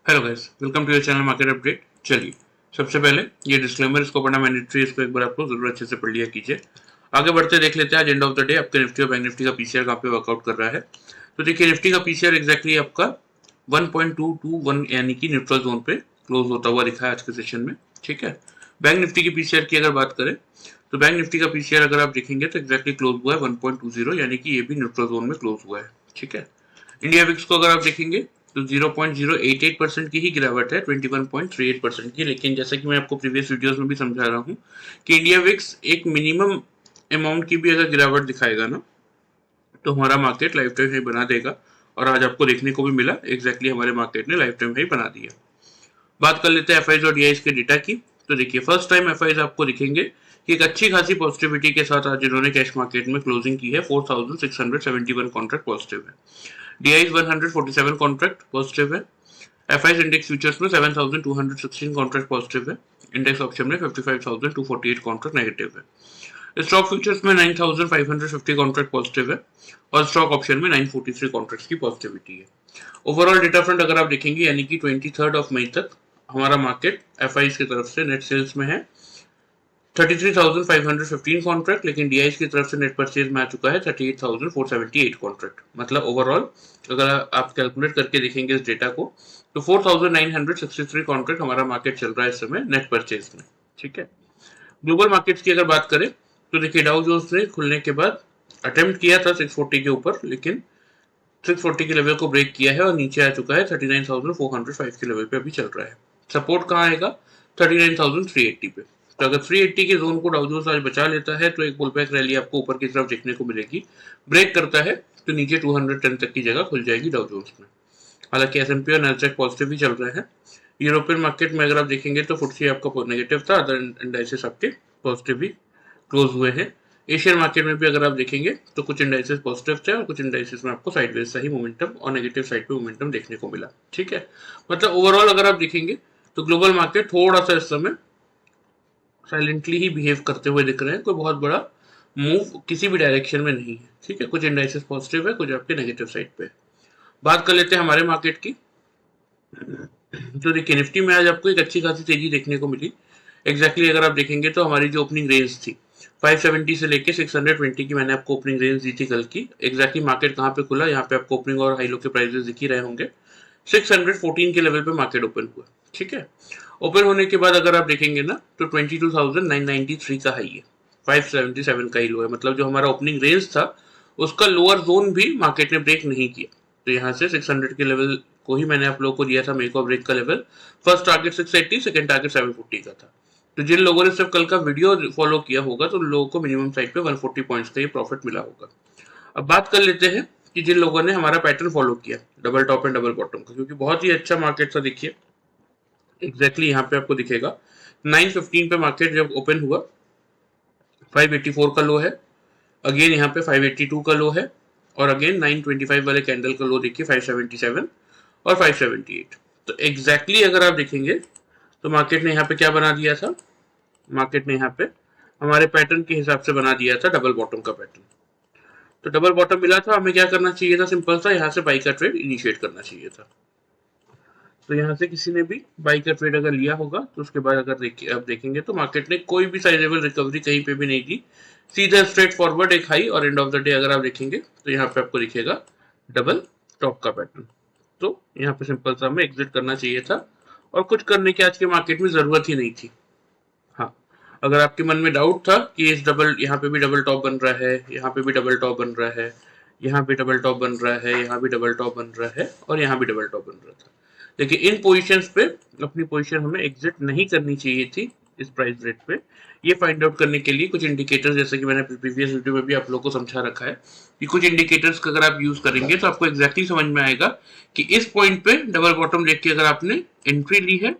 Hello guys, welcome to your channel market update. चलिए, सबसे पहले ये डिस्क्लेमर इसको पढ़ना मैंडेटरी, इसको एक बार आपको जरूर अच्छे से पढ़ लिया कीजिए। आगे बढ़ते देख लेते हैं आज एंड ऑफ द डे आपके निफ्टी और बैंक निफ्टी का पीसीआर कहाँ पे वर्कआउट कर रहा है। तो देखिए, निफ्टी का पीसीआर एग्जैक्टली आपका 1.221 यानी कि न्यूट्रल जोन पे क्लोज होता हुआ दिखा है आज के सेशन में। ठीक है, बैंक निफ्टी की पीसीआर की अगर बात करें तो बैंक निफ्टी का पीसीआर अगर आप देखेंगे तो एग्जैक्टली क्लोज हुआ है 1.20 यानी कि ये भी न्यूट्रल जोन में क्लोज हुआ है। ठीक है, इंडिया विक्स को अगर आप देखेंगे तो 0.088% की ही गिरावट है 21.38% की। लेकिन जैसा कि मैं आपको प्रीवियस वीडियोस में भी समझा रहा हूँ कि इंडिया विक्स एक मिनिमम अमाउंट की भी अगर गिरावट दिखाएगा ना तो हमारा मार्केट लाइफ टाइम हाई बना देगा। और आज आपको देखने को भी मिला एग्जैक्टली हमारे मार्केट ने लाइफ टाइम हाई बना दिया। बात कर लेते हैं एफआईज और डीआईज के डेटा की। तो देखिए, फर्स्ट टाइम एफआईज आपको दिखेंगे कि एक अच्छी खासी पॉजिटिविटी के साथ आज इन्होंने कैश मार्केट में क्लोजिंग की है। 4671 कॉन्ट्रैक्ट पॉजिटिव है। डीआईज 147 कॉन्ट्रैक्ट पॉजिटिव है। एफआईज इंडेक्स फ्यूचर्स में 7216 कॉन्ट्रैक्ट पॉजिटिव है। इंडेक्स ऑप्शन में 55248 कॉन्ट्रैक्ट नेगेटिव है। स्टॉक फ्यूचर्स में 9550 कॉन्ट्रैक्ट पॉजिटिव है और स्टॉक ऑप्शन में 943 कॉन्ट्रैक्ट्स की पॉजिटिविटी है। ओवरऑल डेटा फ्रंट अगर आप देखेंगे यानी कि 23 मई तक हमारा मार्केट एफआईज की तरफ से नेट सेल्स में है 33,515 कॉन्ट्रैक्ट, लेकिन डीआईज की तरफ से नेट परचेज में आ चुका है 38,478 कॉन्ट्रैक्ट। मतलब ओवरऑल अगर आप कैलकुलेट करके देखेंगे इस डेटा को तो 4,963 कॉन्ट्रैक्ट हमारा मार्केट चल रहा है इस समय नेट परचेज में। ठीक है, ग्लोबल मार्केट्स की अगर बात करें तो देखिए, डाउ जोन्स ने खुलने के बाद अटेम्प्ट किया था 640 के ऊपर, लेकिन 640 के लेवल को ब्रेक किया है और नीचे आ चुका है 39,405 के लेवल पे अभी चल रहा है। सपोर्ट कहाँ आएगा? 39,380 पे। तो अगर 380 के जोन को डाउ जोन्स आज बचा लेता है तो एक पुल बैक रैली आपको ऊपर की तरफ देखने को मिलेगी। ब्रेक करता है तो नीचे 210 तक की जगह खुल जाएगी डाउ जोन्स में। हालांकि एसएनपी और नैस्डैक पॉजिटिव ही चल रहे हैं। यूरोपियन मार्केट में अगर आप देखेंगे तो फुटसी आपका नेगेटिव था, अदर इंडाइसेस आपके पॉजिटिव भी क्लोज हुए हैं। एशियन मार्केट में भी अगर आप देखेंगे तो कुछ इंडाइसेस पॉजिटिव थे और कुछ इंडाइसेस में आपको साइडवेज सा ही मोमेंटम और नेगेटिव साइड पे मोमेंटम देखने को मिला। ठीक है, मतलब ओवरऑल अगर आप देखेंगे तो ग्लोबल मार्केट थोड़ा सा इस समय साइलेंटली ही बिहेव करते हुए दिख रहे हैं। कोई बहुत बड़ा मूव किसी भी डायरेक्शन में नहीं है। ठीक है, कुछ इंडाइसेस पॉजिटिव है, कुछ आपके नेगेटिव साइड पे। बात कर लेते हैं हमारे मार्केट की। तो देखिए, निफ्टी में आज आपको एक अच्छी खासी तेजी देखने को मिली। एग्जैक्टली अगर आप देखेंगे तो हमारी जो ओपनिंग रेंज थी 570 से लेके 620 की मैंने आपको ओपनिंग रेंज दी थी कल की। एग्जैक्टली मार्केट कहाँ पे खुला, यहाँ पे आपको ओपनिंग और हाई लो के प्राइसेस दिख ही रहे होंगे। 614 के लेवल पे मार्केट ओपन हुआ। ठीक है, ओपन होने के बाद अगर आप देखेंगे ना तो 22,993 का हाई है, 577 का ही लो है। मतलब जो हमारा ओपनिंग रेंज था उसका लोअर जोन भी मार्केट ने ब्रेक नहीं किया। तो यहाँ से 600 के लेवल को ही मैंने आप लोगों को दिया था मेक और ब्रेक का level. First target 680, second target 740 का था। तो जिन लोगों ने सिर्फ कल का वीडियो फॉलो किया होगा तो उन लोगों को मिनिमम साइड पे 140 पॉइंट्स का ये प्रॉफिट मिला होगा। अब बात कर लेते हैं कि जिन लोगों ने हमारा पैटर्न फॉलो किया double top and double bottom का, क्योंकि बहुत ही अच्छा मार्केट था। देखिए एग्जैक्टली यहाँ पे आपको दिखेगा 915 पे मार्केट जब ओपन हुआ 584 का लो है, अगेन यहाँ पे 582 का लो है और अगेन 925 वाले कैंडल का लो देखिए 577 और 578। तो एग्जैक्टली अगर आप देखेंगे तो मार्केट ने यहाँ पे क्या बना दिया था, मार्केट ने यहाँ पे हमारे पैटर्न के हिसाब से बना दिया था डबल बॉटम का पैटर्न। तो डबल बॉटम मिला था, हमें क्या करना चाहिए था? सिंपल सा यहाँ से बाई का ट्रेड इनिशिएट करना चाहिए था। तो यहाँ से किसी ने भी बाई का ट्रेड अगर लिया होगा तो उसके बाद अगर आप देखेंगे तो मार्केट ने कोई भी साइजेबल रिकवरी कहीं पे भी नहीं दी, सीधा स्ट्रेट फॉरवर्ड एक हाई और एंड ऑफ द डे अगर आप देखेंगे तो यहाँ पे आपको दिखेगा डबल टॉप का पैटर्न। तो यहाँ पे सिंपल सा हमें एग्जिट करना चाहिए था और कुछ करने की आज के मार्केट में जरूरत ही नहीं थी। हाँ, अगर आपके मन में डाउट था कि इस डबल यहाँ पे भी डबल टॉप बन रहा है, यहाँ पे भी डबल टॉप बन रहा है, यहाँ पे डबल टॉप बन रहा है, यहाँ भी डबल टॉप बन रहा है और यहाँ भी डबल टॉप बन रहा था, लेकिन इन पोजीशंस पे अपनी पोजीशन हमें एग्जिट नहीं करनी चाहिए थी इस प्राइस रेट पे। ये फाइंड आउट करने के लिए कुछ इंडिकेटर्स, जैसे कि मैंने प्रीवियस वीडियो में भी आप लोगों को समझा रखा है कि कुछ इंडिकेटर्स का अगर आप यूज करेंगे तो आपको एग्जैक्टली समझ में आएगा कि इस पॉइंट पे डबल बॉटम देख के अगर आपने एंट्री ली है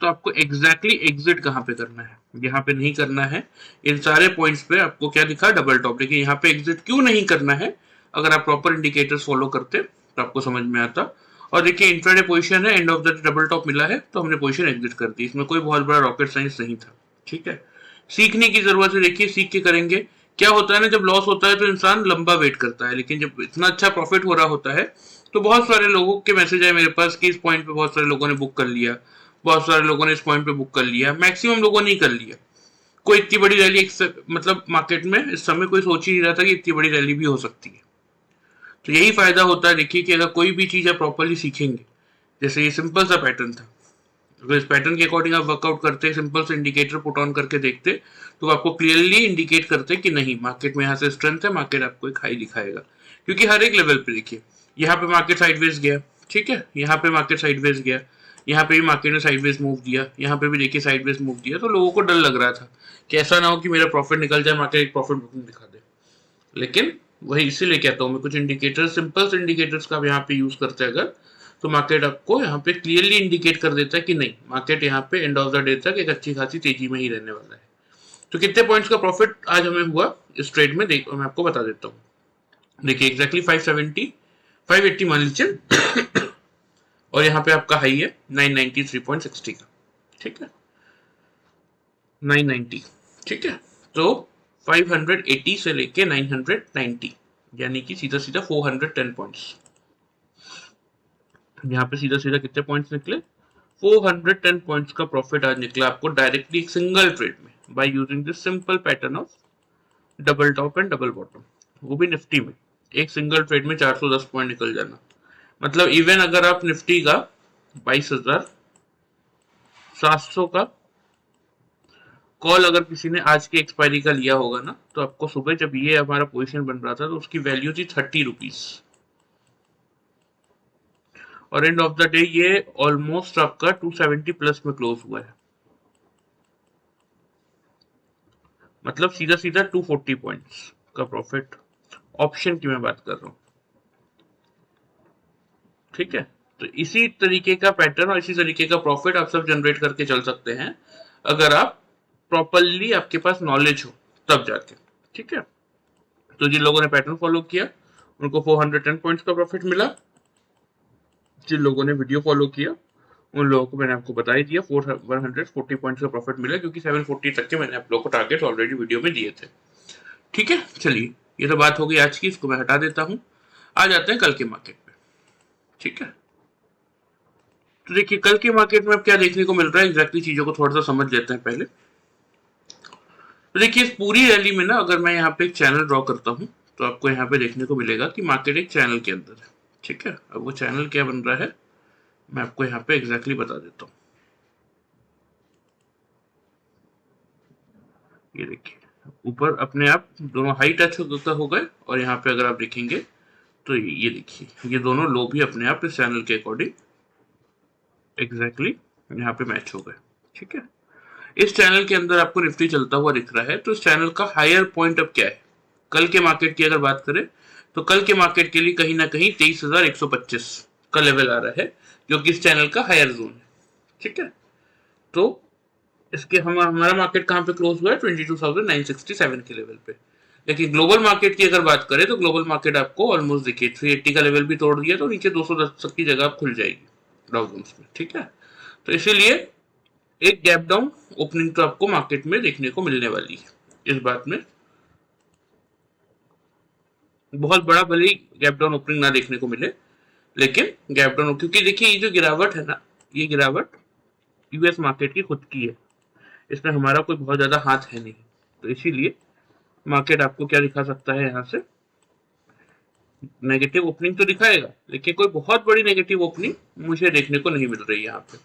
तो आपको एग्जैक्टली एग्जिट कहाँ पे करना है, यहाँ पे नहीं करना है। इन सारे पॉइंट्स पे आपको क्या दिखा? Double top. लेकिन यहाँ पे एग्जिट क्यों नहीं करना है? अगर आप प्रॉपर इंडिकेटर्स फॉलो करते तो आपको समझ में आता। और देखिए, इंट्राडे पोजीशन है, end of the double top मिला है तो हमने पोजीशन एग्जिट कर दी। इसमें कोई बहुत बड़ा रॉकेट साइंस नहीं था। ठीक है, सीखने की जरूरत है। देखिए सीख के करेंगे क्या होता है ना, जब लॉस होता है तो इंसान लंबा वेट करता है, लेकिन जब इतना अच्छा प्रॉफिट हो रहा होता है तो बहुत सारे लोगों के मैसेज आए मेरे पास कि इस पॉइंट पे बहुत सारे लोगों ने बुक कर लिया, बहुत सारे लोगों ने इस पॉइंट पे बुक कर लिया, मैक्सिमम लोगों ने ही कर लिया। कोई इतनी बड़ी रैली मतलब मार्केट में इस समय कोई सोच ही नहीं रहा था कि इतनी बड़ी रैली भी हो सकती है। तो यही फायदा होता है, देखिए कि अगर कोई भी चीज आप प्रॉपरली सीखेंगे, जैसे ये सिंपल सा पैटर्न था, अगर इस पैटर्न के अकॉर्डिंग आप वर्कआउट करते, सिंपल से इंडिकेटर पुट ऑन करके देखते, तो आपको क्लियरली इंडिकेट करते कि नहीं मार्केट में यहाँ से स्ट्रेंथ है, मार्केट आपको एक हाई दिखाएगा। क्योंकि हर एक लेवल पे देखिए, यहाँ पे मार्केट साइडवेज गया, ठीक है, यहाँ पे मार्केट साइडवेज गया, यहाँ पे भी मार्केट ने साइडवेज मूव दिया, यहाँ पे भी देखिए साइडवेज मूव दिया, तो लोगों को डर लग रहा था कि ऐसा ना हो कि मेरा प्रॉफिट निकल जाए, मार्केट एक प्रॉफिट बुकिंग दिखा दे। लेकिन वही इसीलिए कहता हूँ मैं, कुछ इंडिकेटर्स, सिंपल इंडिकेटर्स का आप यहाँ पे यूज करते हैं अगर, तो मार्केट आपको यहाँ पे क्लियरली इंडिकेट कर देता है कि नहीं मार्केट यहाँ पे एंड ऑफ द डे तक एक अच्छी खासी तेजी में ही रहने वाला है। तो कितने पॉइंट्स का प्रॉफिट आज हमें हुआ इस ट्रेड में, देख मैं आपको बता देता हूँ। देखिए एग्जैक्टली 580 मान लीजिए और यहाँ पे आपका हाई है 993.60 का, ठीक है, 990, ठीक है। तो 580 से लेके 990, यानी कि सीधा सीधा 410 पॉइंट्स। यहाँ पे सीधा सीधा कितने पॉइंट्स निकले, 410 पॉइंट्स का प्रॉफिट आज निकला आपको डायरेक्टली एक सिंगल ट्रेड में, by using this simple pattern of double top and double bottom, वो भी निफ्टी में। एक सिंगल ट्रेड में 410 पॉइंट निकल जाना, मतलब इवन अगर आप निफ्टी का 22,700 का कॉल अगर किसी ने आज की एक्सपायरी का लिया होगा ना, तो आपको सुबह जब ये हमारा पोजीशन बन रहा था तो उसकी वैल्यू थी 30 रुपीज, और एंड ऑफ द डे ये ऑलमोस्ट आपका 270 प्लस में क्लोज हुआ है, मतलब सीधा सीधा 240 पॉइंट्स का प्रॉफिट ऑप्शन की मैं बात कर रहा हूं, ठीक है। तो इसी तरीके का पैटर्न और इसी तरीके का प्रॉफिट आप सब जनरेट करके चल सकते हैं अगर आप प्रॉपरली आपके पास नॉलेज हो तब जाके, ठीक है। तो जिन लोगों ने पैटर्न फॉलो किया उनको 410 पॉइंट्स का प्रॉफिट मिला, जिन लोगों ने वीडियो फॉलो किया उन लोगों को मैंने आपको बता ही दिया 140 पॉइंट्स का प्रॉफिट मिला, क्योंकि 740 तक के मैंने आप लोगों को टारगेट ऑलरेडी वीडियो में दिए थे, ठीक है। चलिए ये तो बात हो गई आज की, इसको मैं हटा देता हूं, आ जाते हैं कल के मार्केट पे, ठीक है। तो देखिए कल के मार्केट में अब क्या देखने को मिल रहा है, एग्जैक्टली चीजों को थोड़ा सा समझ लेते हैं पहले। तो देखिए इस पूरी रैली में ना अगर मैं यहाँ पे एक चैनल ड्रॉ करता हूँ तो आपको यहाँ पे देखने को मिलेगा कि मार्केट एक चैनल के अंदर है, ठीक है। अब वो चैनल क्या बन रहा है मैं आपको यहाँ पे एग्जैक्टली बता देता हूँ। ये देखिए ऊपर अपने आप दोनों हाई टच हो गए, और यहाँ पे अगर आप देखेंगे तो ये देखिए ये दोनों लो भी अपने आप इस चैनल के अकॉर्डिंग एग्जैक्टली यहाँ पे मैच हो गए, ठीक है। इस चैनल के अंदर आपको निफ्टी चलता हुआ दिख रहा है, तो इस चैनल का हायर पॉइंट अब क्या है, कल के मार्केट की अगर बात करें तो कल के मार्केट के लिए कहीं ना कहीं 23,125 का लेवल आ रहा है, जो कि इस चैनल का हायर जोन है, ठीक है। तो इसके हमारा मार्केट कहाँ पे क्लोज हुआ है, 22,967 के लेवल पे। लेकिन ग्लोबल मार्केट की अगर बात करें तो ग्लोबल मार्केट आपको ऑलमोस्ट देखिए 380 का लेवल भी तोड़ दिया, तो नीचे 210 तक की जगह खुल जाएगी डाउ जोन्स में, ठीक है। तो इसीलिए एक गैप डाउन ओपनिंग तो आपको मार्केट में देखने को मिलने वाली है, इस बात में बहुत बड़ा भले ही गैप डाउन ओपनिंग ना देखने को मिले, लेकिन गैप डाउन, क्योंकि देखिए ये जो गिरावट है ना, ये गिरावट यूएस मार्केट की खुद की है, इसमें हमारा कोई बहुत ज्यादा हाथ है नहीं, तो इसीलिए मार्केट आपको क्या दिखा सकता है, यहाँ से नेगेटिव ओपनिंग तो दिखाएगा, लेकिन कोई बहुत बड़ी नेगेटिव ओपनिंग मुझे देखने को नहीं मिल रही है यहाँ पे।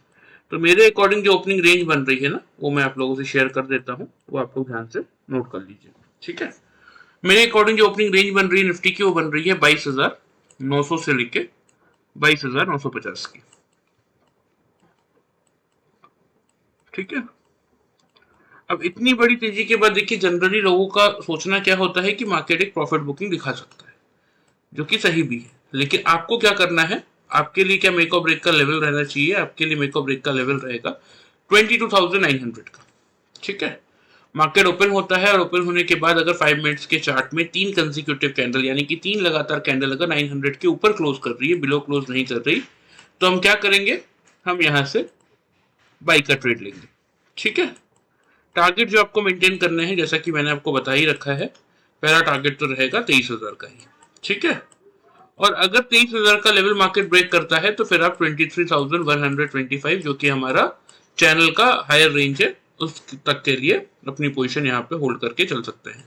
तो मेरे अकॉर्डिंग जो ओपनिंग रेंज बन रही है ना, वो मैं आप लोगों से शेयर कर देता हूँ, वो आप लोग ध्यान से नोट कर लीजिए, ठीक है। मेरे अकॉर्डिंग जो ओपनिंग रेंज बन रही है निफ्टी की, वो बन रही है 22,900 से लेके 22,950 की, ठीक है। अब इतनी बड़ी तेजी के बाद देखिए जनरली लोगों का सोचना क्या होता है कि मार्केट एक प्रॉफिट बुकिंग दिखा सकता है, जो कि सही भी है, लेकिन आपको क्या करना है, आपके लिए क्या मेक और ब्रेक का लेवल रहना चाहिए, आपके लिए मेक और ब्रेक का लेवल रहेगा 22,900 का, ठीक है। मार्केट ओपन होता है और ओपन होने के बाद अगर 5 मिनट्स के चार्ट में 3 कंसेक्यूटिव कैंडल यानी कि 3 लगातार कैंडल अगर 900 के ऊपर क्लोज कर रही है, बिलो क्लोज नहीं कर रही, तो हम क्या करेंगे, हम यहां से बाई का ट्रेड लेंगे, ठीक है। टारगेट जो आपको मेंटेन करने हैं, जैसा कि मैंने आपको बता ही रखा है पहला टारगेट तो रहेगा 23,000 का ही, ठीक है। और अगर 23,000 का लेवल मार्केट ब्रेक करता है तो फिर आप 23,125 जो कि हमारा चैनल का हायर रेंज है उस तक के लिए अपनी पोजीशन यहाँ पे होल्ड करके चल सकते हैं।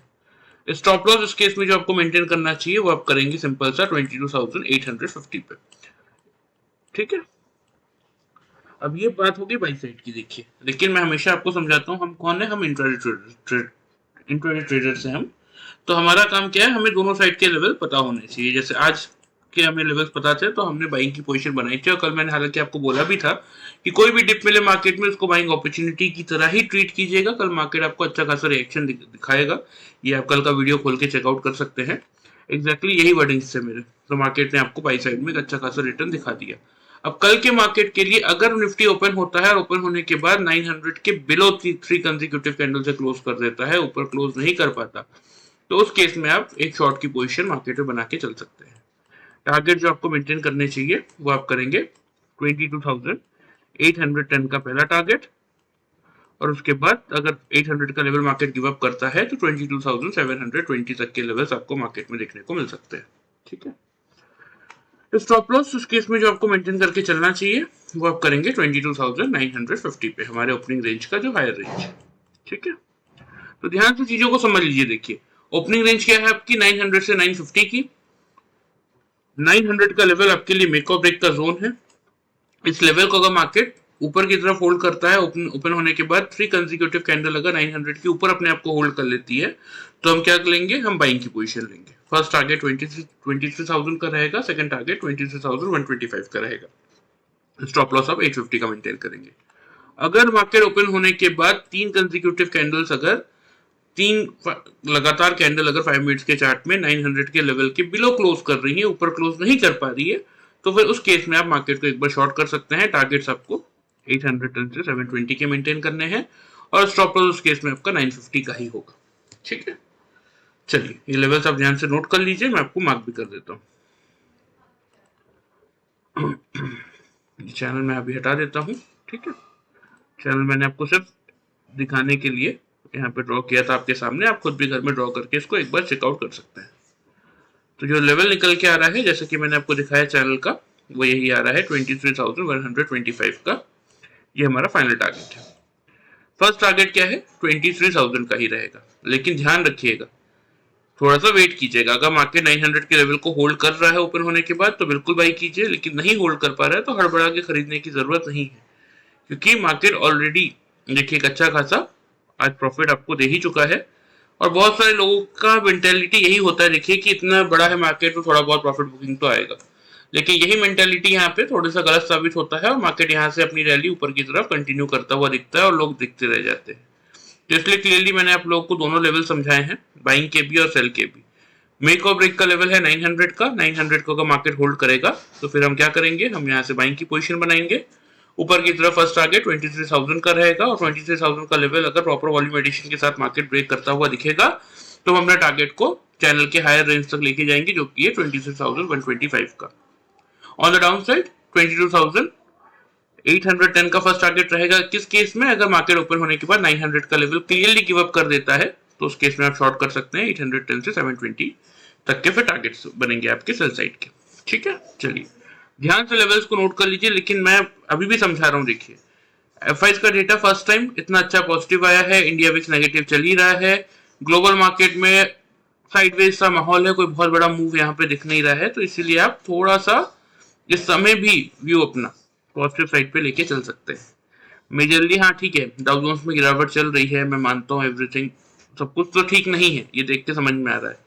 स्टॉप लॉस इस केस में जो आपको मेंटेन करना चाहिए वो आप करेंगे सिंपल सा 22,850 पे, ठीक है। अब ये बात होगी बाई साइड की, देखिए लेकिन मैं हमेशा आपको समझाता हूँ हम कौन है, हम इंट्राडे ट्रेडर से हम, तो हमारा काम क्या है, हमें दोनों साइड के लेवल पता होने चाहिए। जैसे आज के हमें लेवल्स पता थे तो हमने बाइंग की पोजीशन बनाई थी, और कल मैंने हालांकि आपको बोला भी था कि कोई भी डिप मिले मार्केट में उसको बाइंग अपॉर्चुनिटी की तरह ही ट्रीट कीजिएगा, कल मार्केट आपको अच्छा खासा रिएक्शन दिखाएगा। ये आप कल का वीडियो खोल के चेकआउट कर सकते हैं। एग्जैक्टली यही वर्डिंग्स थे मेरे, तो मार्केट ने आपको बाई साइड में एक अच्छा खासा रिटर्न दिखा दिया। अब कल के मार्केट के लिए अगर निफ्टी ओपन होता है और ओपन होने के बाद 900 के बिलो 3 कंसेक्यूटिव कैंडल से क्लोज कर देता है, ऊपर क्लोज नहीं कर पाता, तो उस केस में आप एक शॉर्ट की पोजीशन मार्केट में बना के चल सकते हैं। टारगेट जो आपको मेंटेन करने चाहिए वो आप करेंगे 22,810 का पहला टारगेट, और उसके बाद अगर 800 का लेवल मार्केट गिव अप करता है तो 22,720 तक के लेवल्स आपको मार्केट में देखने को मिल सकते हैं, ठीक है। तो स्टॉप लॉस उस केस में जो आपको मेंटेन करके चलना चाहिए वो आप करेंगे 22,950 पे, हमारे ओपनिंग रेंज का जो हायर रेंज है, ठीक है। तो ध्यान से चीजों को समझ लीजिए। देखिए ओपनिंग रेंज क्या है आपकी 900 से 950 की, 900 का लेवल आपके लिए मेक और ब्रेक का जोन है। इस लेवल को अगर मार्केट ऊपर की तरफ होल्ड करता है, ओपन होने के बाद 3 कंसेक्यूटिव कैंडल अगर 900 के ऊपर अपने आप को होल्ड कर लेती है तो हम क्या लेंगे, हम बाइंग की पोजीशन लेंगे। फर्स्ट टारगेट 23,000 का रहेगा, सेकंड टारगेट 23,125 का रहेगा। स्टॉप लॉस आप 850 का मेंटेन करेंगे। अगर मार्केट ओपन होने के बाद 3 कंसेक्यूटिव कैंडल्स अगर 3 लगातार कैंडल अगर 5 मिनट्स के चार्ट में 900 के लेवल के बिलो क्लोज कर रही है, ऊपर क्लोज नहीं कर पा रही है, तो फिर उस केस में आप मार्केट को एक बार शॉर्ट कर सकते हैं। टारगेट्स आपको 810 से 720 के मेंटेन करने हैं, और स्टॉप लॉस उस केस में आपका 950 का ही होगा, ठीक है। चलिए ये लेवल्स आप ध्यान से नोट कर लीजिए, मैं आपको मार्क भी कर देता हूँ। चैनल मैं अभी हटा देता हूँ, ठीक है। चैनल मैंने आपको सिर्फ दिखाने के लिए यहाँ पे ड्रॉ किया था आपके सामने, आप खुद भी घर में ड्रॉ करके इसको एक बार चेकआउट कर सकते हैं। तो जो लेवल निकल के आ रहा है जैसे कि मैंने आपको दिखाया चैनल का, वो यही आ रहा है 23,125 का, ये हमारा फाइनल टारगेट है। फर्स्ट टारगेट क्या है, 23,000 का ही रहेगा, लेकिन ध्यान रखिएगा थोड़ा सा वेट कीजिएगा। अगर मार्केट 900 के लेवल को होल्ड कर रहा है ओपन होने के बाद तो बिल्कुल बाई कीजिए, लेकिन नहीं होल्ड कर पा रहा है तो हड़बड़ा के खरीदने की जरूरत नहीं है, क्योंकि मार्केट ऑलरेडी देखिए एक अच्छा खासा आज प्रॉफिट आपको दे ही चुका है। और बहुत सारे लोगों का मेंटेलिटी यही होता है, देखिए कि इतना बड़ा है मार्केट तो थोड़ा बहुत प्रॉफिट बुकिंग तो आएगा, लेकिन यही मेंटेलिटी यहाँ पे थोड़ा सा गलत साबित होता है और मार्केट यहाँ से अपनी रैली ऊपर की तरफ कंटिन्यू करता हुआ दिखता है और लोग दिखते रह जाते हैं। तो इसलिए क्लियरली मैंने आप लोगों को दोनों लेवल समझाए हैं, बाइंग के भी और सेल के भी। मेक और ब्रेक का लेवल है 900 का, 900 को अगर मार्केट होल्ड करेगा तो फिर हम क्या करेंगे, हम यहाँ से बाइंग की पोजीशन बनाएंगे। ऊपर की तरफ फर्स्ट टारगेट 23,000 का रहेगा, और 23,000 का लेवल अगर प्रॉपर वॉल्यूम एडिशन के साथ मार्केट ब्रेक करता हुआ दिखेगा तो हम अपने टारगेट को चैनल के हायर रेंज तक लेके जाएंगे, जो कि है 26,125 का। ऑन द डाउन साइड 22,810 का फर्स्ट टारगेट रहेगा। किस केस में, अगर मार्केट ओपन होने के बाद 900 का लेवल क्लियरली गिव अप कर देता है तो उस केस में आप शॉर्ट कर सकते हैं 810 से 720 तक के फिर टारगेट्स बनेंगे आपके सेल साइड के, ठीक है। चलिए ध्यान से लेवल्स को नोट कर लीजिए, लेकिन मैं अभी भी समझा रहा हूँ। देखिए एफआईज का डेटा फर्स्ट टाइम इतना अच्छा पॉजिटिव आया है, इंडिया विक्स नेगेटिव चल ही रहा है, ग्लोबल मार्केट में साइडवेज सा माहौल है, कोई बहुत बड़ा मूव यहाँ पे दिख नहीं रहा है, तो इसीलिए आप थोड़ा सा इस समय भी व्यू अपना पॉजिटिव साइड पे लेके चल सकते हैं। मेजरली हाँ ठीक है, डाउ जोन्स में गिरावट चल रही है, मैं मानता हूँ एवरीथिंग सब कुछ तो ठीक नहीं है, ये देख के समझ में आ रहा है,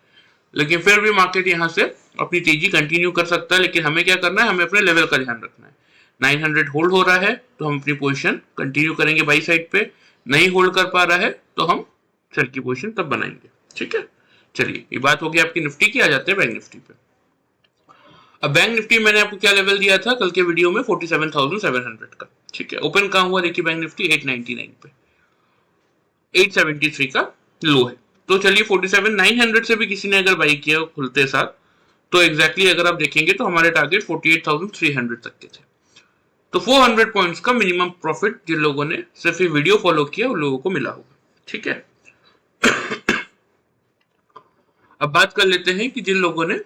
लेकिन फिर भी मार्केट यहाँ से अपनी तेजी कंटिन्यू कर सकता है। लेकिन हमें क्या करना है, हमें अपने लेवल का ध्यान रखना है। 900 होल्ड हो रहा है तो हम अपनी पोजीशन कंटिन्यू करेंगे बाई साइड पे, नहीं होल्ड कर पा रहा है तो हम सेल की पोजीशन तब बनाएंगे, ठीक है। चलिए ये बात होगी आपकी निफ्टी की, आ जाते हैं बैंक निफ्टी पे। अब बैंक निफ्टी मैंने आपको क्या लेवल दिया था कल के वीडियो में, 47,700 का, ठीक है। ओपन कहाँ हुआ देखिए बैंक निफ्टी 899 पे, 873 का लो है। तो चलिए 47,900 से भी किसी ने अगर बाई किया खुलते साथ तो एग्जैक्टली अगर आप देखेंगे तो हमारे टारगेट 48,300 तक के थे। तो 400 पॉइंट्स का मिनिमम प्रॉफिट जिन लोगों ने सिर्फ ये वीडियो फॉलो किया उन लोगों को मिला होगा, ठीक है। अब बात कर लेते हैं कि जिन लोगों ने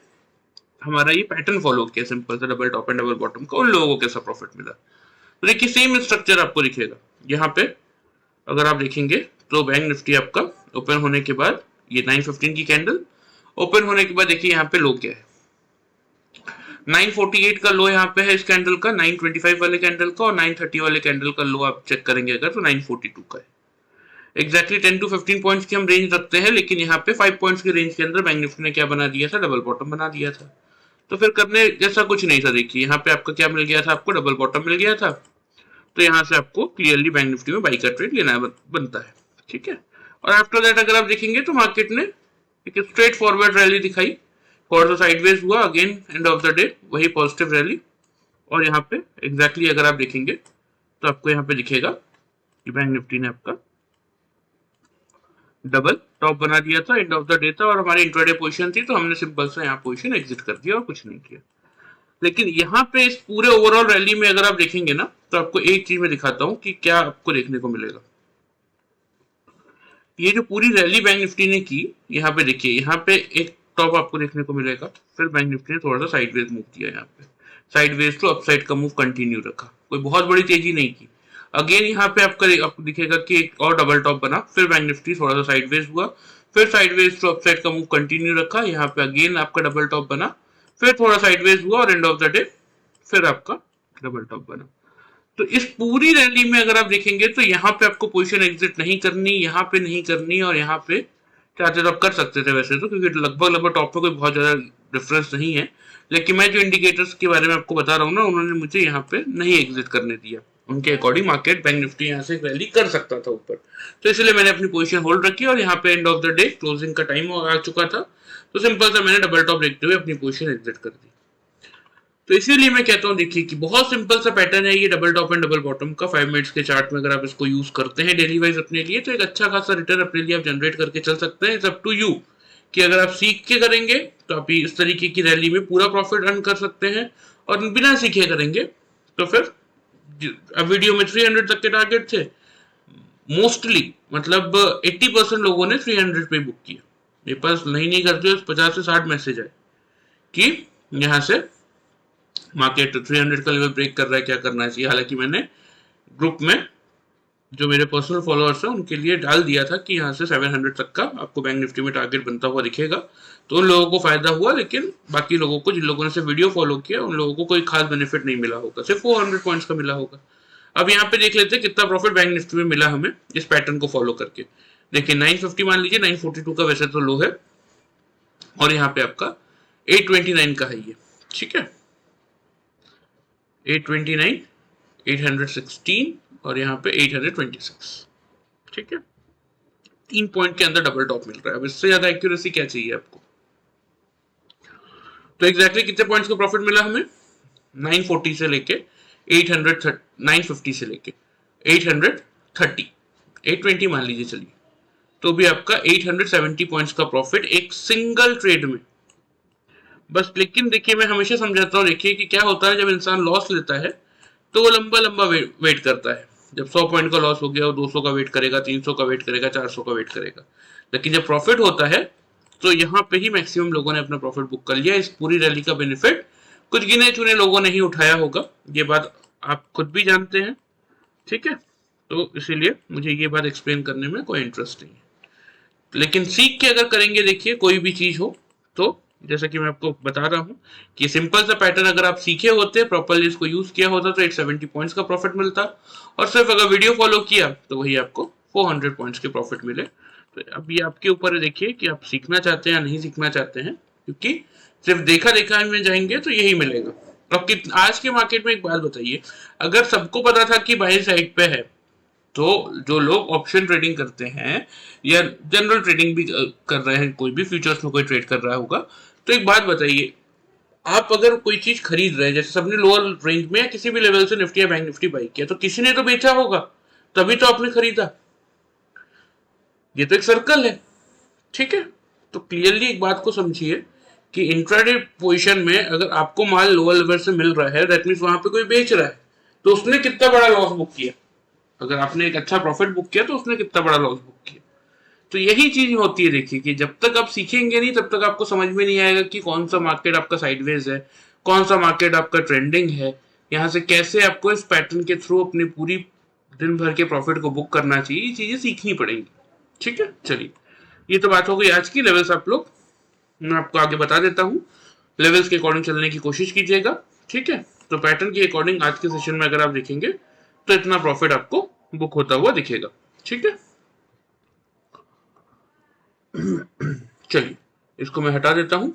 हमारा ये पैटर्न फॉलो किया सिंपल सा double top and double bottom का, उन लोगों को कैसा प्रॉफिट मिला। तो देखिए सेम स्ट्रक्चर आपको दिखेगा यहाँ पे। अगर आप देखेंगे तो बैंक निफ्टी आपका ओपन होने के बाद ये 915 की कैंडल ओपन होने के बाद देखिए यहाँ पे लो क्या है, 948 का लो यहाँ पे है इस कैंडल का, 925 वाले कैंडल का, और 930 वाले कैंडल का लो आप चेक करेंगे अगर तो 942 का है। एग्जैक्टली 10 to 15 पॉइंट्स की हम रेंज रखते हैं, लेकिन यहाँ पे 5 पॉइंट्स की रेंज के अंदर बैंक निफ्टी ने क्या बना दिया था, डबल बॉटम बना दिया था। तो फिर करने जैसा कुछ नहीं था। देखिए यहाँ पे आपका क्या मिल गया था, आपको डबल बॉटम मिल गया था। तो यहाँ से आपको क्लियरली बैंक निफ्टी में बाई का ट्रेड लेना बनता है, ठीक है। और आफ्टर दैट अगर आप देखेंगे तो मार्केट ने एक स्ट्रेट फॉरवर्ड रैली दिखाई, थोड़ा सा साइडवेज हुआ, again end of the day वही पॉजिटिव रैली। और यहाँ पे एग्जैक्टली अगर आप देखेंगे तो आपको यहाँ पे दिखेगा कि बैंक निफ्टी ने आपका डबल टॉप बना दिया था, एंड ऑफ द डे था, और हमारी इंट्राडे पोजीशन थी तो हमने सिंपल सा यहाँ पोजीशन एग्जिट कर दिया और कुछ नहीं किया। लेकिन यहाँ पे इस पूरे ओवरऑल रैली में अगर आप देखेंगे ना तो आपको एक चीज मैं दिखाता हूँ कि क्या आपको देखने को मिलेगा। ये जो पूरी रैली बैंक निफ्टी ने की, यहाँ पे देखिए यहाँ पे एक टॉप आपको देखने को मिलेगा, फिर बैंक निफ्टी ने थोड़ा सा साइडवेज मूव किया, यहाँ पे साइडवेज टू अपसाइड का मूव कंटिन्यू रखा, कोई बहुत बड़ी तेजी नहीं की। अगेन यहाँ पे आपको दिखेगा कि एक और डबल टॉप बना, फिर बैंक निफ्टी थोड़ा सा साइडवेज हुआ, फिर साइडवेज टू अपसाइड का मूव कंटिन्यू रखा, यहाँ पे अगेन आपका डबल टॉप बना, फिर थोड़ा साइडवेज हुआ, और एंड ऑफ द डे फिर आपका डबल टॉप बना। तो इस पूरी रैली में अगर आप देखेंगे तो यहाँ पे आपको पोजीशन एग्जिट नहीं करनी, यहाँ पे नहीं करनी, और यहाँ पे चाहते तो आप कर सकते थे वैसे तो, क्योंकि लगभग टॉप पे कोई बहुत ज्यादा डिफरेंस नहीं है। लेकिन मैं जो इंडिकेटर्स के बारे में आपको बता रहा हूँ ना, उन्होंने मुझे यहाँ पे नहीं एग्जिट करने दिया। उनके अकॉर्डिंग मार्केट बैंक निफ्टी यहाँ से रैली कर सकता था ऊपर, तो इसलिए मैंने अपनी पोजीशन होल्ड रखी, और यहाँ पे end of the day closing का टाइम आ चुका था, तो सिंपल सा मैंने डबल टॉप देखते हुए अपनी पोजीशन एग्जिट कर दी। तो इसीलिए मैं कहता हूँ देखिए कि बहुत सिंपल सा पैटर्न है ये double top and double bottom का। 5 मिनट्स के चार्ट में अगर आप इसको यूज करते हैं डेली वाइज अपने लिए, तो एक अच्छा खासा रिटर्न अपने लिए आप जनरेट करके चल सकते हैं। इट्स अप टू यू कि अगर आप सीख के करेंगे तो आप इस तरीके की रैली में पूरा प्रॉफिट अर्न कर सकते हैं, और बिना सीखे करेंगे तो फिर अब वीडियो में 300 तक के टारगेट थे, मोस्टली मतलब 80% लोगों ने 300 पे बुक किया। मेरे पास नहीं करते 50 से 60 मैसेज आए कि यहाँ से मार्केट 300 का लेवल ब्रेक कर रहा है, क्या करना चाहिए। हालांकि मैंने ग्रुप में जो मेरे पर्सनल फॉलोअर्स हैं उनके लिए डाल दिया था कि यहाँ से 700 तक का आपको बैंक निफ्टी में टारगेट बनता हुआ दिखेगा, तो उन लोगों को फायदा हुआ। लेकिन बाकी लोगों को, जिन लोगों ने सिर्फ वीडियो फॉलो किया, उन लोगों को कोई खास बेनिफिट नहीं मिला होगा, सिर्फ 400 पॉइंट्स का मिला होगा। अब यहाँ पे देख लेते हैं कितना प्रॉफिट बैंक निफ्टी में मिला हमें इस पैटर्न को फॉलो करके। देखिए 950 मान लीजिए, 942 का वैसे तो लो है, और यहाँ पे आपका 829 का है ये, ठीक है, 829, 816 और यहाँ पे 826, ठीक है। 3 पॉइंट के अंदर डबल टॉप मिल रहा है। अब इससे ज्यादा एक्यूरेसी क्या चाहिए आपको। तो एग्जैक्टली कितने पॉइंट्स का प्रॉफिट मिला हमें, 940 से लेके 950 से लेके 830, 820 मान लीजिए चलिए, तो भी आपका 870 पॉइंट्स का प्रॉफिट एक सिंगल ट्रेड में बस। लेकिन देखिए मैं हमेशा समझाता हूँ, देखिए कि क्या होता है जब इंसान लॉस लेता है तो वो लंबा लंबा वेट करता है। जब 100 पॉइंट का लॉस हो गया, वो 200 का वेट करेगा, 300 का वेट करेगा, 400 का वेट करेगा। लेकिन जब प्रॉफिट होता है तो यहाँ पे ही मैक्सिमम लोगों ने अपना प्रॉफिट बुक कर लिया। इस पूरी रैली का बेनिफिट कुछ गिने चुने लोगों ने ही उठाया होगा, ये बात आप खुद भी जानते हैं, ठीक है। तो इसीलिए मुझे ये बात एक्सप्लेन करने में कोई इंटरेस्ट नहीं है। लेकिन सीख के अगर करेंगे, देखिए कोई भी चीज हो, तो जैसा कि मैं आपको बता रहा हूँ कि सिंपल सा पैटर्न अगर आप सीखे होते, प्रॉपर्ली इसको यूज किया होता, तो 870 पॉइंट्स का प्रॉफिट मिलता, और सिर्फ अगर वीडियो फॉलो किया तो वही आपको 400 पॉइंट्स के प्रॉफिट मिले। तो अब ये आपके ऊपर है, देखिए कि आप सीखना चाहते हैं या नहीं सीखना चाहते हैं, क्योंकि सिर्फ देखा देखा में जाएंगे तो यही मिलेगा। अब आज के मार्केट में एक बात बताइए, अगर सबको पता था कि बाई साइड पे है, तो जो लोग ऑप्शन ट्रेडिंग करते हैं या जनरल ट्रेडिंग भी कर रहे हैं, कोई भी फ्यूचर्स में कोई ट्रेड कर रहा होगा, तो एक बात बताइए, आप अगर कोई चीज खरीद रहे हैं, जैसे सबने लोअर रेंज में या किसी भी लेवल से निफ्टी या बैंक निफ्टी बाई किया, तो किसी ने तो बेचा होगा, तभी तो आपने खरीदा। ये तो एक सर्कल है, ठीक है। तो क्लियरली एक बात को समझिए कि इंट्राडे पोजीशन में अगर आपको माल लोअर लेवल से मिल रहा है, दैट मींस वहां पे कोई बेच रहा है, तो उसने कितना बड़ा लॉस बुक किया। अगर आपने एक अच्छा प्रॉफिट बुक किया तो उसने कितना बड़ा लॉस बुक किया, तो यही चीज होती है, देखिए कि जब तक आप सीखेंगे नहीं तब तक आपको समझ में नहीं आएगा कि कौन सा मार्केट आपका साइडवेज है, कौन सा मार्केट आपका ट्रेंडिंग है, यहाँ से कैसे आपको इस पैटर्न के थ्रू अपनी पूरी दिन भर के प्रॉफिट को बुक करना चाहिए, ये चीजें सीखनी पड़ेंगी। ठीक है, चलिए ये तो बात हो गई आज की। लेवल्स आप लोग मैं आपको आगे बता देता हूँ, लेवल्स के अकॉर्डिंग चलने की कोशिश कीजिएगा। ठीक है, तो पैटर्न के अकॉर्डिंग आज के सेशन में अगर आप देखेंगे तो इतना प्रॉफिट आपको बुक होता हुआ दिखेगा। ठीक है, चलिए इसको मैं हटा देता हूं।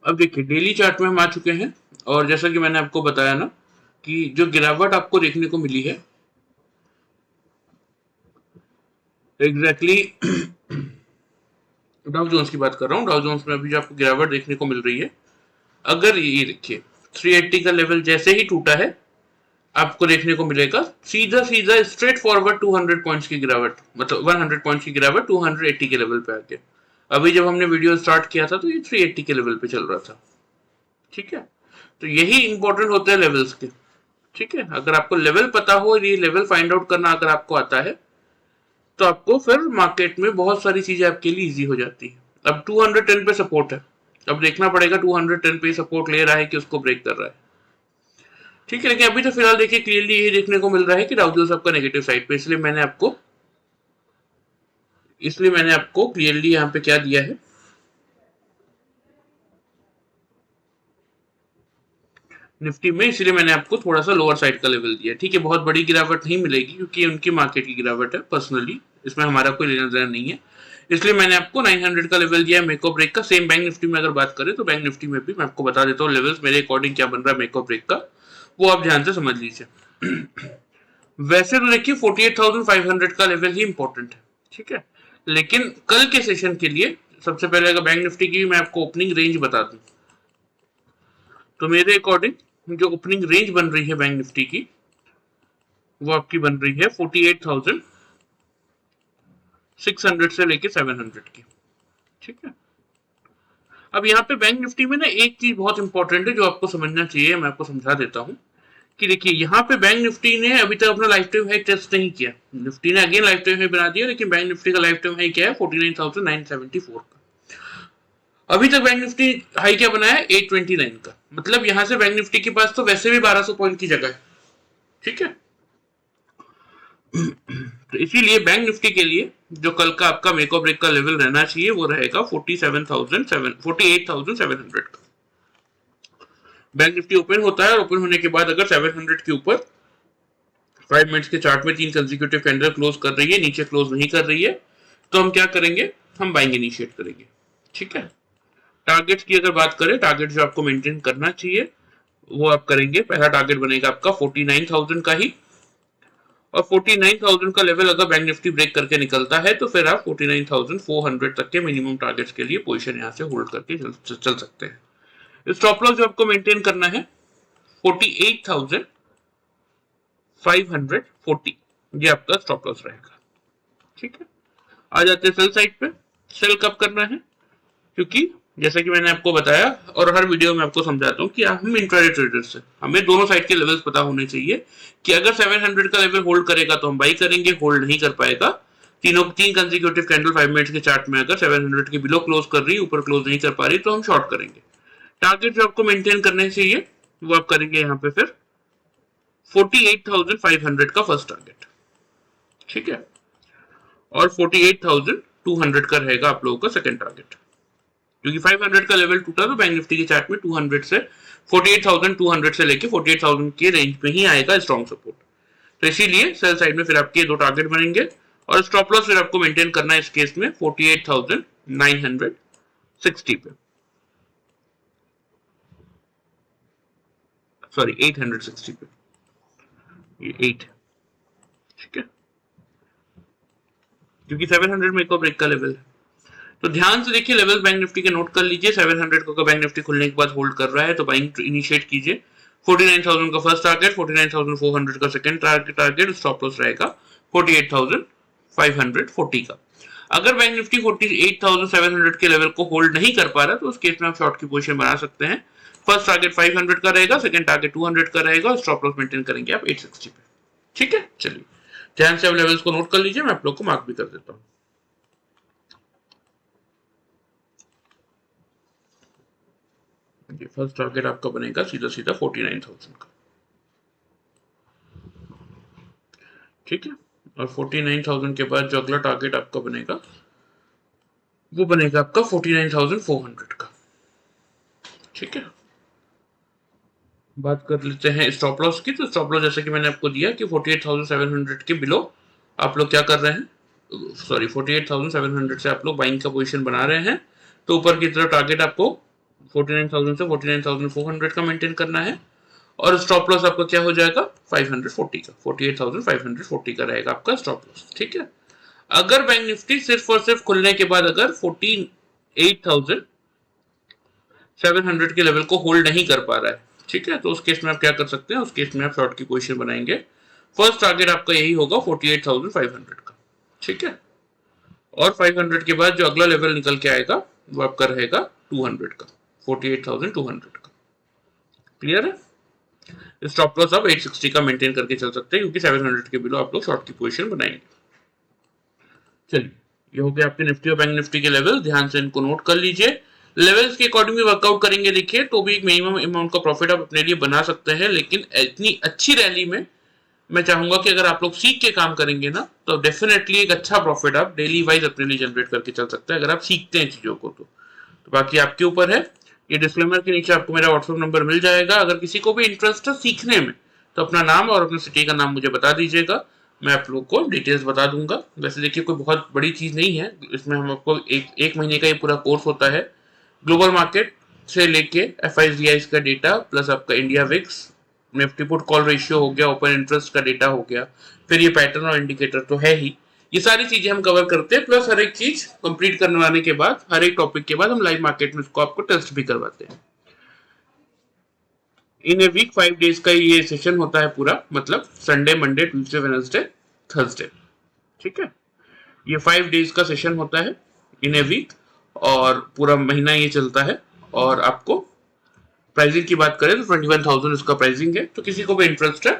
अब देखिए डेली चार्ट में हम आ चुके हैं, और जैसा कि मैंने आपको बताया ना कि जो गिरावट आपको देखने को मिली है एग्जैक्टली डाउ जोन्स की बात कर रहा हूँ। डाउ जोन्स में अभी जो आपको गिरावट देखने को मिल रही है, अगर ये देखिए 380 का लेवल जैसे ही टूटा है आपको देखने को मिलेगा सीधा सीधा स्ट्रेट फॉरवर्ड 200 पॉइंट्स की गिरावट, मतलब 100 पॉइंट्स की गिरावट 280 के लेवल पे आ गया। अभी जब हमने वीडियो स्टार्ट किया था तो ये 380 के लेवल पे चल रहा था। ठीक है, तो यही इंपॉर्टेंट होता है लेवल्स के। ठीक है, अगर आपको लेवल पता हो, ये लेवल फाइंड आउट करना अगर आपको आता है तो आपको फिर मार्केट में बहुत सारी चीजें आपके लिए इजी हो जाती है। अब 210 पे सपोर्ट है, अब देखना पड़ेगा 210 पे सपोर्ट ले रहा है कि उसको ब्रेक कर रहा है। ठीक है, लेकिन अभी तो फिलहाल देखिए क्लियरली ये देखने को मिल रहा है कि डाउ जोन्स आपका नेगेटिव साइड पे, इसलिए मैंने आपको क्लियरली यहाँ पे क्या दिया है, निफ्टी में, इसलिए मैंने आपको थोड़ा सा लोअर साइड का लेवल दिया। ठीक है, बहुत बड़ी गिरावट नहीं मिलेगी क्योंकि उनकी मार्केट की गिरावट है, पर्सनली इसमें हमारा कोई लेना देना नहीं है, इसलिए मैंने आपको 900 का लेवल दिया है मेको ब्रेक का। सेम बैंक निफ्टी में अगर बात करें तो बैंक निफ्टी में भी मैं आपको बता देता हूँ लेवल्स मेरे अकॉर्डिंग क्या बन रहा है मेको ब्रेक का, वो आप ध्यान से समझ लीजिए। वैसे तो देखिए 48,500 का लेवल ही इंपॉर्टेंट है। ठीक है, लेकिन कल के सेशन के लिए सबसे पहले अगर बैंक निफ्टी की मैं आपको ओपनिंग रेंज बता दूं तो मेरे अकॉर्डिंग जो ओपनिंग रेंज बन रही है बैंक निफ्टी की वो आपकी बन रही है 48,600 से लेके 700 की। ठीक है, अब यहाँ पे बैंक निफ्टी में ना एक चीज बहुत इंपॉर्टेंट है जो आपको समझना चाहिए, मैं आपको समझा देता हूँ कि देखिए यहाँ पे बैंक निफ्टी ने अभी तक अपना लाइफ टाइम हाई टेस्ट नहीं किया। निफ्टी ने अगेन लाइफ टाइम हाई बना दिया, लेकिन बैंक निफ्टी का लाइफ टाइम हाई क्या है 49,974 का। अभी तक बैंक निफ्टी हाई क्या बनाया है 829 का, मतलब यहां से बैंक निफ्टी के पास तो वैसे भी 1200 पॉइंट की जगह है। ठीक है, तो इसीलिए बैंक निफ्टी के लिए जो कल का आपका मेको ब्रेक का लेवल रहना चाहिए वो रहेगा 48,700 का। बैंक निफ्टी ओपन होता है और ओपन होने के बाद अगर 700 के ऊपर 5 मिनट्स के चार्ट में 3 कंसेक्यूटिव कैंडल क्लोज कर रही है, नीचे क्लोज नहीं कर रही है, तो हम क्या करेंगे, हम बाइंग इनिशिएट करेंगे। ठीक है, टारगेट की अगर बात करें, टारगेट जो आपको मेंटेन करना चाहिए वो आप करेंगे, पहला टारगेट बनेगा आपका 49,000 का ही, और 49,000 का लेवल अगर बैंक निफ्टी ब्रेक करके निकलता है तो फिर आप 49,400 तक के मिनिमम टारगेट्स के लिए पोजीशन यहां से होल्ड करके चल सकते हैं। स्टॉप लॉस जो आपको मेंटेन करना है 48,540, ये आपका स्टॉप लॉस रहेगा। ठीक है, आ जाते हैं सेल साइड पे। सेल कब करना है, क्योंकि जैसा कि मैंने आपको बताया और हर वीडियो में आपको समझाता हूँ कि हम इंट्राडे ट्रेडर्स हैं, हमें दोनों साइड के लेवल्स पता होने चाहिए कि अगर 700 का लेवल होल्ड करेगा तो हम बाई करेंगे, होल्ड नहीं कर पाएगा, तीन कंसेक्यूटिव कैंडल 5 मिनट्स के चार्ट में अगर 700 के बिलो क्लोज कर रही, ऊपर क्लोज नहीं कर पा रही, तो हम शॉर्ट करेंगे। टारगेट जो आपको मेंटेन करने चाहिए वो आप करेंगे यहाँ पे फिर 48,500 का फर्स्ट टारगेट। ठीक है, और 48,200 का रहेगा आप लोगों का सेकंड टारगेट, क्योंकि 500 का लेवल टूटा तो बैंक निफ्टी के चार्ट में 200 से 48,200 से लेके 48,000 के रेंज में ही आएगा स्ट्रॉन्ग सपोर्ट। तो इसीलिए सेल साइड में फिर आपके दो टारगेट बनेंगे, और स्टॉप लॉस फिर आपको मेंटेन करना है इस केस में 48,960 पे, सॉरी 860 पे, ये 8। ठीक है, क्योंकि 700 में को ब्रेक का लेवल है, तो ध्यान से देखिए लेवल बैंक निफ्टी के नोट कर लीजिए। 700 को बैंक निफ्टी खुलने के बाद होल्ड कर रहा है तो बाइंग इनिशिएट कीजिए। 49,000 का फर्स्ट टारगेट, 49,400 का सेकंड टारगेट, स्टॉप लॉस रहेगा 48,540 का। अगर बैंक निफ्टी 48,700 के लेवल को होल्ड नहीं कर पा रहा तो उस केस में आप शॉर्ट की पोजीशन बना सकते हैं। फर्स्ट टारगेट 500 का रहेगा, सेकंड टारगेट 200 का रहेगा और स्टॉप लॉस मेंटेन करेंगे आप 860 पे। ठीक है, चलिए ध्यान से आप लेवल्स को नोट कर लीजिए, मैं आप लोग को मार्क भी कर देता हूं। फर्स्ट टारगेट आपका बनेगा सीधा सीधा 49,000 का। ठीक है, और 49,000 के बाद जो अगला टारगेट आपका बनेगा वो बनेगा आपका 49,400 का। ठीक है, बात कर लेते हैं स्टॉप लॉस की। तो स्टॉप लॉस जैसे कि मैंने आपको दिया कि 48,700 के बिलो आप लोग क्या कर रहे हैं, सॉरी 48,700 से आप लोग बाइंग का पोजीशन बना रहे हैं। तो ऊपर की तरफ टारगेट आपको 49,000 से 49,400 का मेंटेन करना है और स्टॉप लॉस आपका क्या हो जाएगा 540 का, 48,540 का रहेगा आपका स्टॉप लॉस। ठीक है, अगर बैंक निफ्टी सिर्फ और सिर्फ खुलने के बाद अगर 48,700 के लेवल को होल्ड नहीं कर पा रहा है, ठीक है, तो उस केस में आप क्या कर सकते हैं, उस केस में आप शॉर्ट की पोजीशन बनाएंगे। फर्स्ट टारगेट आपका यही होगा 48,500 का। ठीक है, और 500 के बाद जो अगला लेवल निकल के आएगा वो आपका रहेगा 200 का, 48,200 का। क्लियर है, स्टॉप लॉस आप 860 का मेंटेन करके चल सकते हैं क्योंकि 700 के बिलो आप लोग शॉर्ट की पोजीशन बनाएंगे। चलिए, ये हो गया आपके निफ्टी और बैंक निफ्टी के लेवल, ध्यान से इनको नोट कर लीजिए। लेवल्स के अकॉर्डिंग वर्कआउट करेंगे देखिए तो भी एक मिनिमम अमाउंट का प्रॉफिट आप अपने लिए बना सकते हैं, लेकिन इतनी अच्छी रैली में मैं चाहूंगा कि अगर आप लोग सीख के काम करेंगे ना तो डेफिनेटली एक अच्छा प्रॉफिट आप डेली वाइज अपने लिए जनरेट करके चल सकते हैं अगर आप सीखते हैं चीजों को। तो बाकी आपके ऊपर है। ये डिस्क्लेमर के नीचे आपको मेरा व्हाट्सएप नंबर मिल जाएगा, अगर किसी को भी इंटरेस्ट है सीखने में तो अपना नाम और अपने सिटी का नाम मुझे बता दीजिएगा, मैं आप लोग को डिटेल्स बता दूंगा। वैसे देखिए कोई बहुत बड़ी चीज नहीं है, इसमें हम आपको एक महीने का ये पूरा कोर्स होता है। ग्लोबल मार्केट से लेके FICI का डेटा प्लस आपका India VIX, Nifty put call ratio हो गया, ओपन इंटरेस्ट का डेटा हो गया, फिर ये पैटर्न और इंडिकेटर तो है ही, ये सारी चीजें हम कवर करते हैं। प्लस हर एक चीज कंप्लीट करवाने के बाद, हर एक टॉपिक के बाद हम लाइव मार्केट में इसको आपको टेस्ट भी करवाते हैं। इन ए वीक 5 डेज का ये सेशन होता है पूरा, मतलब Sunday, Monday, Tuesday, Wednesday, Thursday. ठीक है, ये 5 डेज का सेशन होता है इन ए वीक और पूरा महीना ये चलता है। और आपको प्राइसिंग की बात करें तो 21,000 इसका प्राइसिंग है। तो किसी को भी इंटरेस्ट है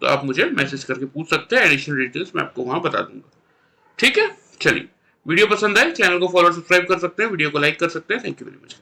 तो आप मुझे मैसेज करके पूछ सकते हैं, एडिशनल डिटेल्स मैं आपको वहां बता दूंगा। ठीक है, चलिए वीडियो पसंद आए चैनल को फॉलो सब्सक्राइब कर सकते हैं, वीडियो को लाइक कर सकते हैं। Thank you very much.